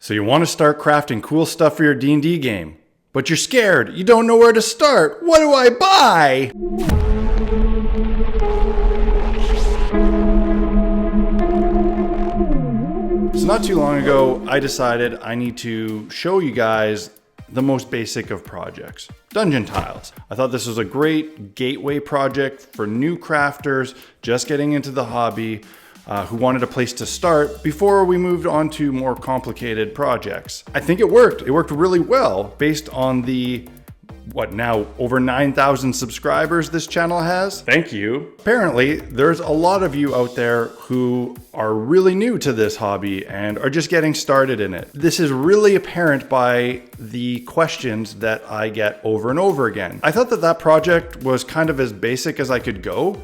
So you want to start crafting cool stuff for your D&D game, but you're scared. You don't know where to start. What do I buy? So not too long ago, I decided I need to show you guys the most basic of projects, dungeon tiles. I thought this was a great gateway project for new crafters just getting into the hobby, who wanted a place to start before we moved on to more complicated projects. I think it worked. It worked really well based on the, now over 9,000 subscribers this channel has. Thank you. Apparently, there's a lot of you out there who are really new to this hobby and are just getting started in it. This is really apparent by the questions that I get over and over again. I thought that project was kind of as basic as I could go,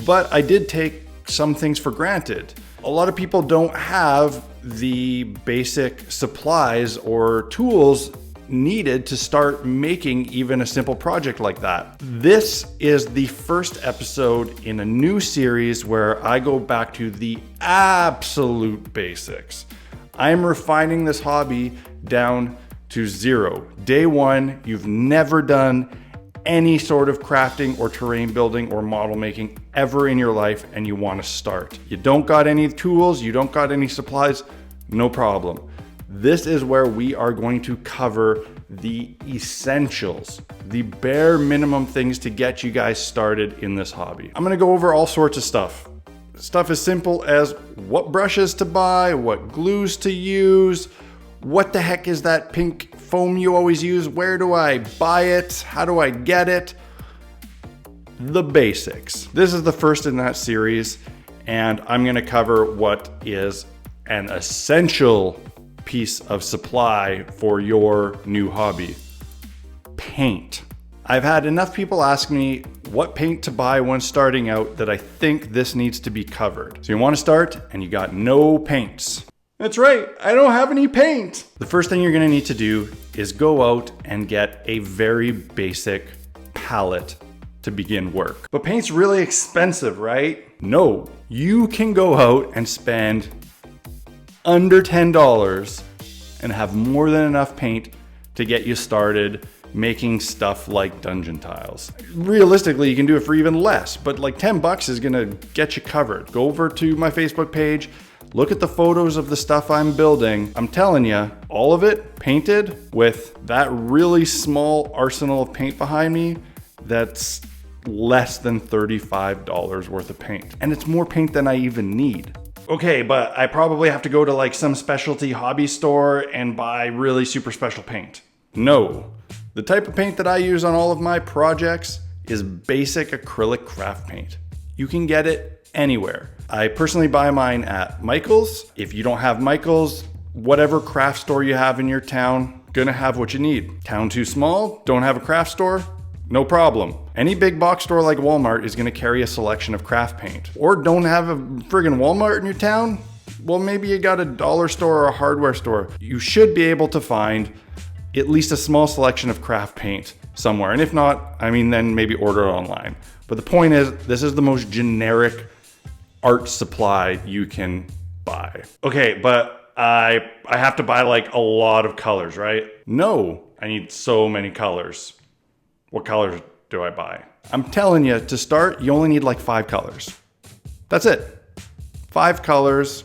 but I did take some things for granted. A lot of people don't have the basic supplies or tools needed to start making even a simple project like that. This is the first episode in a new series where I go back to the absolute basics. I am refining this hobby down to zero. Day one, you've never done any sort of crafting or terrain building or model making ever in your life and you want to start. You don't got any tools, you don't got any supplies, no problem. This is where we are going to cover the essentials, the bare minimum things to get you guys started in this hobby. I'm gonna go over all sorts of stuff. Stuff as simple as what brushes to buy, what glues to use, what the heck is that pink foam you always use? Where do I buy it? How do I get it? The basics. This is the first in that series, and I'm gonna cover what is an essential piece of supply for your new hobby. Paint. I've had enough people ask me what paint to buy when starting out that I think this needs to be covered. So you want to start and you got no paints. That's right, I don't have any paint. The first thing you're gonna need to do is go out and get a very basic palette to begin work. But paint's really expensive, right? No, you can go out and spend under $10 and have more than enough paint to get you started making stuff like dungeon tiles. Realistically, you can do it for even less, but like 10 bucks is gonna get you covered. Go over to my Facebook page, look at the photos of the stuff I'm building. I'm telling you, all of it painted with that really small arsenal of paint behind me, that's less than $35 worth of paint. And it's more paint than I even need. Okay, but I probably have to go to like some specialty hobby store and buy really super special paint. No, the type of paint that I use on all of my projects is basic acrylic craft paint. You can get it anywhere. I personally buy mine at Michael's. If you don't have Michael's, whatever craft store you have in your town, gonna have what you need. Town too small, don't have a craft store? No problem. Any big box store like Walmart is gonna carry a selection of craft paint. Or don't have a friggin' Walmart in your town? Well, maybe you got a dollar store or a hardware store. You should be able to find at least a small selection of craft paint somewhere. And if not, I mean, then maybe order it online. But the point is, this is the most generic art supply you can buy. Okay, but I have to buy like a lot of colors, right? No, I need so many colors. What colors do I buy? I'm telling you, to start, you only need like 5 colors. That's it. 5 colors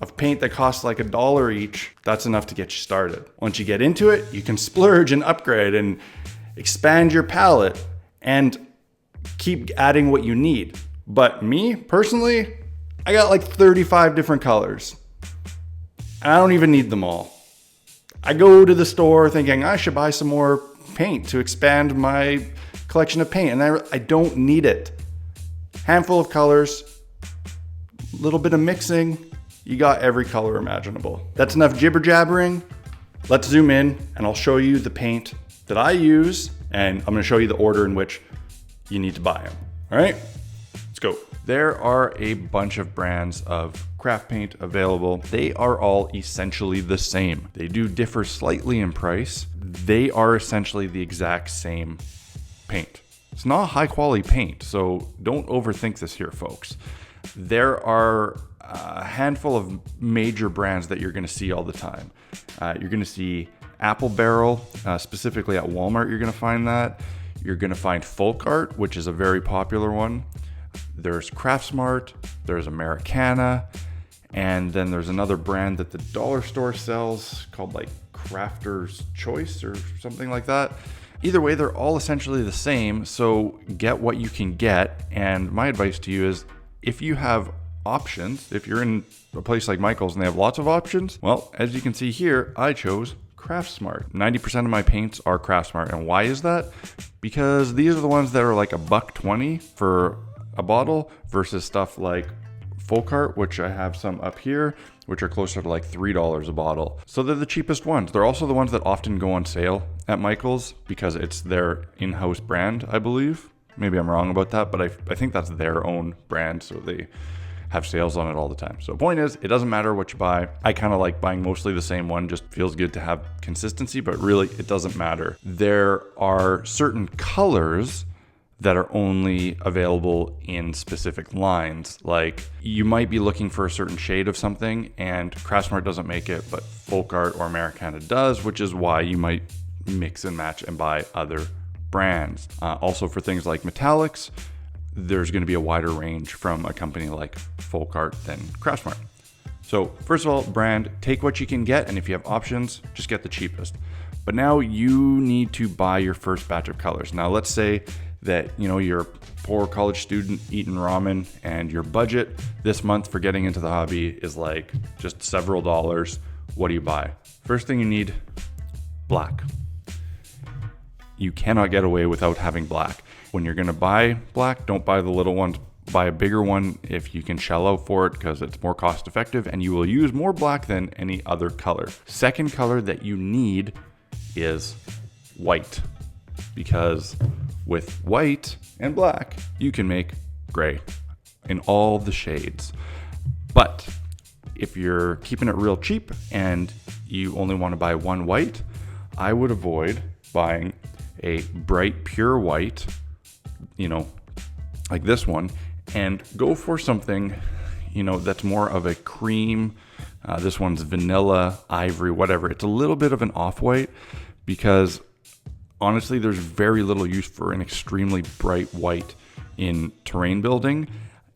of paint that costs like $1 each. That's enough to get you started. Once you get into it, you can splurge and upgrade and expand your palette and keep adding what you need. But me, personally, I got like 35 different colors. And I don't even need them all. I go to the store thinking I should buy some more paint to expand my collection of paint, and I don't need it. Handful of colors, little bit of mixing, you got every color imaginable. That's enough jibber jabbering. Let's zoom in and I'll show you the paint that I use, and I'm gonna show you the order in which you need to buy them. All right, let's go. There are a bunch of brands of craft paint available. They are all essentially the same. They do differ slightly in price. They are essentially the exact same paint. It's not high quality paint, so don't overthink this here, folks. There are a handful of major brands that you're going to see all the time. You're going to see Apple Barrel, specifically at Walmart. You're going to find that. You're going to find Folk Art, which is a very popular one. There's Craftsmart, there's Americana, and then there's another brand that the dollar store sells called like Crafter's Choice or something like that. Either way, they're all essentially the same, so get what you can get. And my advice to you is, if you have options, if you're in a place like Michael's and they have lots of options, well, as you can see here, I chose Craftsmart. 90% of my paints are Craftsmart. And why is that? Because these are the ones that are like $1.20 for a bottle versus stuff like Folk Art, which I have some up here, which are closer to like $3 a bottle. So they're the cheapest ones. They're also the ones that often go on sale at Michael's because it's their in-house brand, I believe. Maybe I'm wrong about that, but I think that's their own brand, so they have sales on it all the time. So the point is, it doesn't matter what you buy. I kind of like buying mostly the same one, just feels good to have consistency, but really it doesn't matter. There are certain colors that are only available in specific lines. Like you might be looking for a certain shade of something and Craftsmart doesn't make it, but Folk Art or Americana does, which is why you might mix and match and buy other brands. Also for things like metallics, there's going to be a wider range from a company like Folk Art than Craftsmart. So first of all, brand, take what you can get, and if you have options, just get the cheapest. But now you need to buy your first batch of colors. Now let's say that you're a poor college student eating ramen and your budget this month for getting into the hobby is like just several dollars. What do you buy? First thing you need, black. You cannot get away without having black. When you're gonna buy black, don't buy the little ones, buy a bigger one if you can shell out for it because it's more cost effective and you will use more black than any other color. Second color that you need is white, because with white and black, you can make gray in all the shades. But if you're keeping it real cheap and you only want to buy one white, I would avoid buying a bright pure white, like this one, and go for something, that's more of a cream. This one's vanilla, ivory, whatever. It's a little bit of an off-white because honestly, there's very little use for an extremely bright white in terrain building.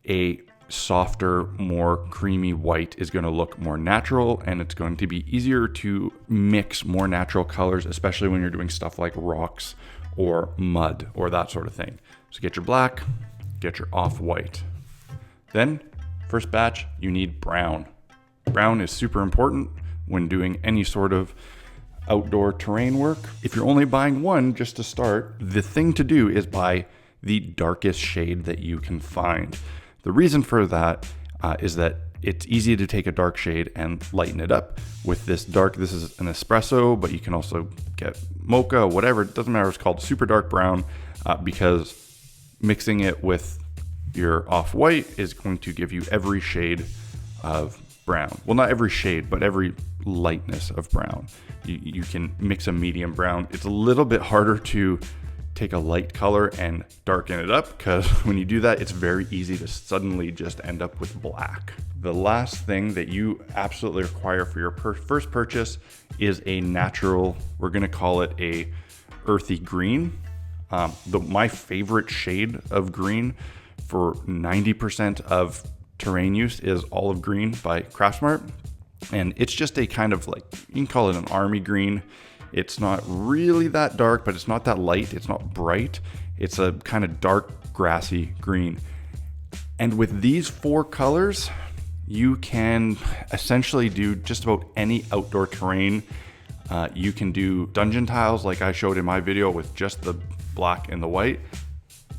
A softer, more creamy white is going to look more natural, and it's going to be easier to mix more natural colors, especially when you're doing stuff like rocks or mud or that sort of thing. So get your black, get your off-white. Then, first batch, you need brown. Brown is super important when doing any sort of outdoor terrain work. If you're only buying one just to start, the thing to do is buy the darkest shade that you can find. The reason for that is that it's easy to take a dark shade and lighten it up. With this dark, this is an espresso, but you can also get mocha, whatever, it doesn't matter. It's called super dark brown because mixing it with your off-white is going to give you every shade of brown. Well, not every shade, but every lightness of brown. You can mix a medium brown. It's a little bit harder to take a light color and darken it up because when you do that, it's very easy to suddenly just end up with black. The last thing that you absolutely require for your first purchase is a natural, we're gonna call it a earthy green. My favorite shade of green for 90% of terrain use is olive green by Craftsmart. And it's just a kind of like, you can call it an army green. It's not really that dark, but it's not that light. It's not bright. It's a kind of dark, grassy green. And with these four colors, you can essentially do just about any outdoor terrain. You can do dungeon tiles like I showed in my video with just the black and the white.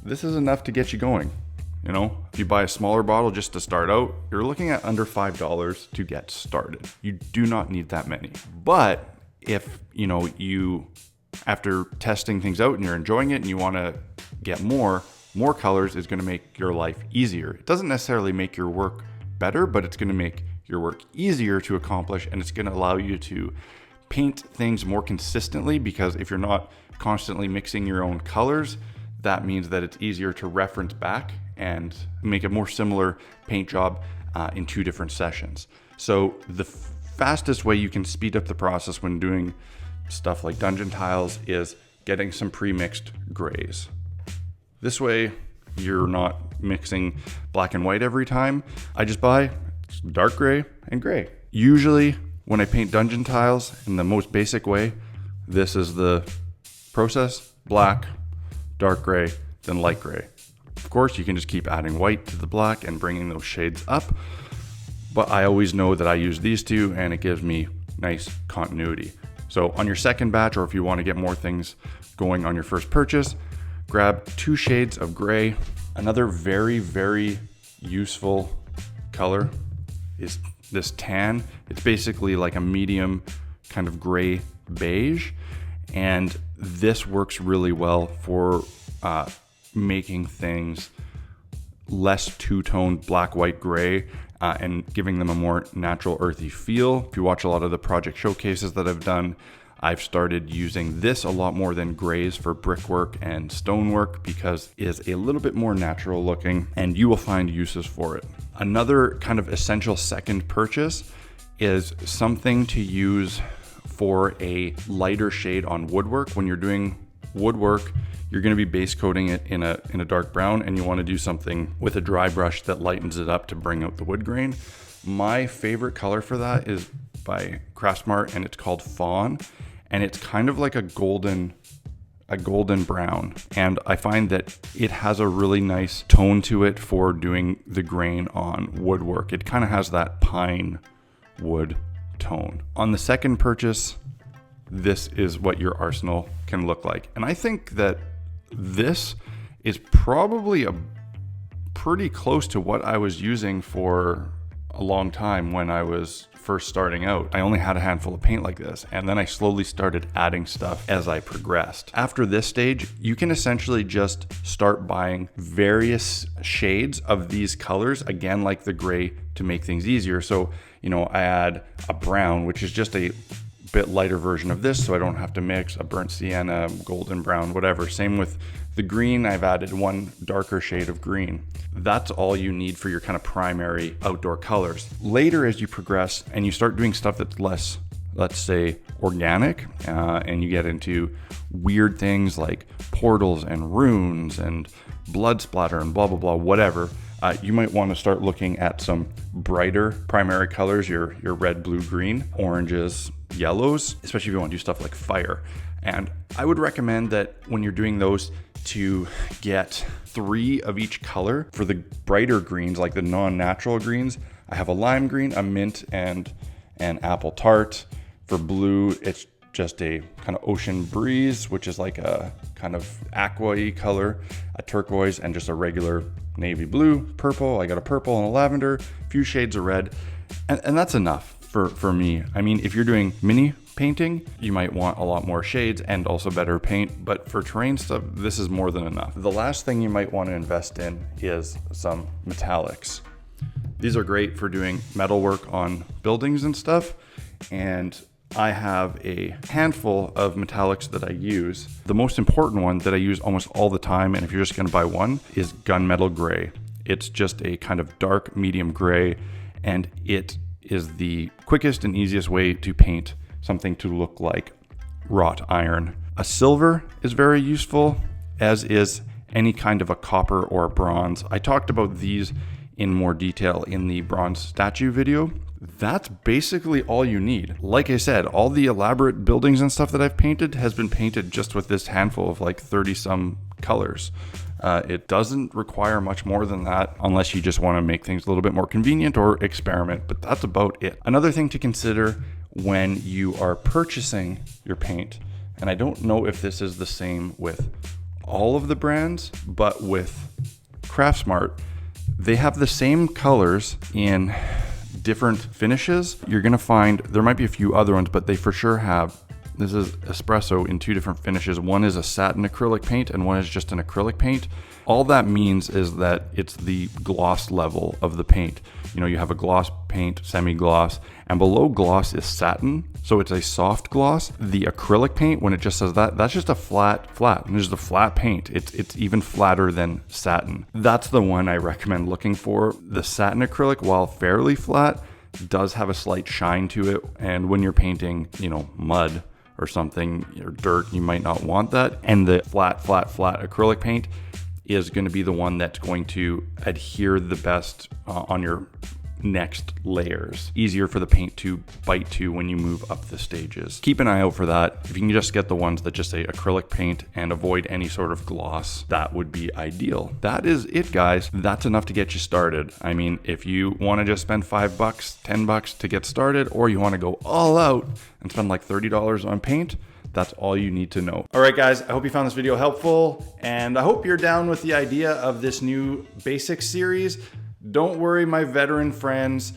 This is enough to get you going. If you buy a smaller bottle just to start out, you're looking at under $5 to get started. You do not need that many. But if, you, after testing things out and you're enjoying it and you want to get more colors is going to make your life easier. It doesn't necessarily make your work better, but it's going to make your work easier to accomplish, and it's going to allow you to paint things more consistently, because if you're not constantly mixing your own colors, that means that it's easier to reference back and make a more similar paint job in 2 different sessions. So the fastest way you can speed up the process when doing stuff like dungeon tiles is getting some pre-mixed grays. This way you're not mixing black and white every time. I just buy dark gray and gray. Usually when I paint dungeon tiles in the most basic way, this is the process: black, dark gray, then light gray. Of course, you can just keep adding white to the black and bringing those shades up, but I always know that I use these 2 and it gives me nice continuity. So on your second batch, or if you want to get more things going on your first purchase, grab 2 shades of gray. Another very, very useful color is this tan. It's basically like a medium kind of gray beige, and this works really well for making things less two-toned black, white, gray, and giving them a more natural earthy feel. If you watch a lot of the project showcases that I've done, I've started using this a lot more than grays for brickwork and stonework because it is a little bit more natural looking, and you will find uses for it. Another kind of essential second purchase is something to use for a lighter shade on woodwork. When you're doing woodwork, you're going to be base coating it in a dark brown, and you want to do something with a dry brush that lightens it up to bring out the wood grain. My favorite color for that is by Craftsmart, and it's called Fawn, and it's kind of like a golden brown, and I find that it has a really nice tone to it for doing the grain on woodwork. It kind of has that pine wood tone. On the second purchase, this is what your arsenal can look like, and I think that this is probably a pretty close to what I was using for a long time when I was first starting out. I only had a handful of paint like this, and then I slowly started adding stuff as I progressed. After this stage, you can essentially just start buying various shades of these colors, again, like the gray, to make things easier. So, I add a brown, which is just a bit lighter version of this, so I don't have to mix a burnt sienna, golden brown, whatever. Same with the green. I've added one darker shade of green. That's all you need for your kind of primary outdoor colors. Later, as you progress and you start doing stuff that's less, let's say, organic, and you get into weird things like portals and runes and blood splatter and blah, blah, blah, whatever, you might want to start looking at some brighter primary colors, your red, blue, green, oranges, yellows, especially if you want to do stuff like fire. And I would recommend that when you're doing those to get 3 of each color. For the brighter greens, like the non-natural greens, I have a lime green, a mint, and an apple tart. For blue, it's just a kind of ocean breeze, which is like a kind of aqua-y color, a turquoise, and just a regular navy blue. Purple, I got a purple and a lavender, a few shades of red, and that's enough for me. I mean, if you're doing mini painting, you might want a lot more shades and also better paint, but for terrain stuff, this is more than enough. The last thing you might want to invest in is some metallics. These are great for doing metal work on buildings and stuff, and I have a handful of metallics that I use. The most important one that I use almost all the time, and if you're just going to buy one, is gunmetal gray. It's just a kind of dark medium gray, and it is the quickest and easiest way to paint something to look like wrought iron. A silver is very useful, as is any kind of a copper or a bronze. I talked about these in more detail in the bronze statue video. That's basically all you need. Like I said, all the elaborate buildings and stuff that I've painted has been painted just with this handful of like 30 some colors. It doesn't require much more than that unless you just want to make things a little bit more convenient or experiment, but that's about it. Another thing to consider when you are purchasing your paint, and I don't know if this is the same with all of the brands, but with Craftsmart, they have the same colors in different finishes. You're going to find there might be a few other ones, but they for sure have This is espresso in 2 different finishes. One is a satin acrylic paint and one is just an acrylic paint. All that means is that it's the gloss level of the paint. You know, you have a gloss paint, semi-gloss, and below gloss is satin. So it's a soft gloss. The acrylic paint, when it just says that, that's just a flat. And there's the flat paint. It's even flatter than satin. That's the one I recommend looking for. The satin acrylic, while fairly flat, does have a slight shine to it. And when you're painting, you know, mud or something, or dirt, you might not want that. And the flat acrylic paint is going to be the one that's going to adhere the best on your next layers. Easier for the paint to bite to when you move up the stages. Keep an eye out for that. If you can just get the ones that just say acrylic paint and avoid any sort of gloss, that would be ideal. That is it, guys. That's enough to get you started. I mean, if you want to just spend $5, $10 to get started, or you want to go all out and spend like $30 on paint, that's all you need to know. All right, guys, I hope you found this video helpful, and I hope you're down with the idea of this new basics series. Don't worry, my veteran friends.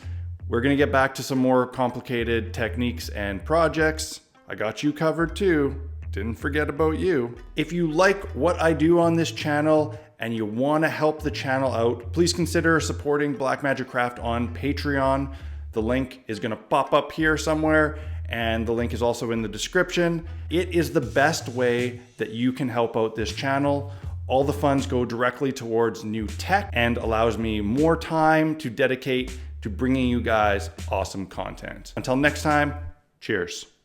We're gonna get back to some more complicated techniques and projects. I got you covered too. Didn't forget about you. If you like what I do on this channel and you wanna help the channel out, please consider supporting Blackmagic Craft on Patreon. The link is gonna pop up here somewhere, and the link is also in the description. It is the best way that you can help out this channel. All the funds go directly towards new tech and allows me more time to dedicate to bringing you guys awesome content. Until next time, cheers.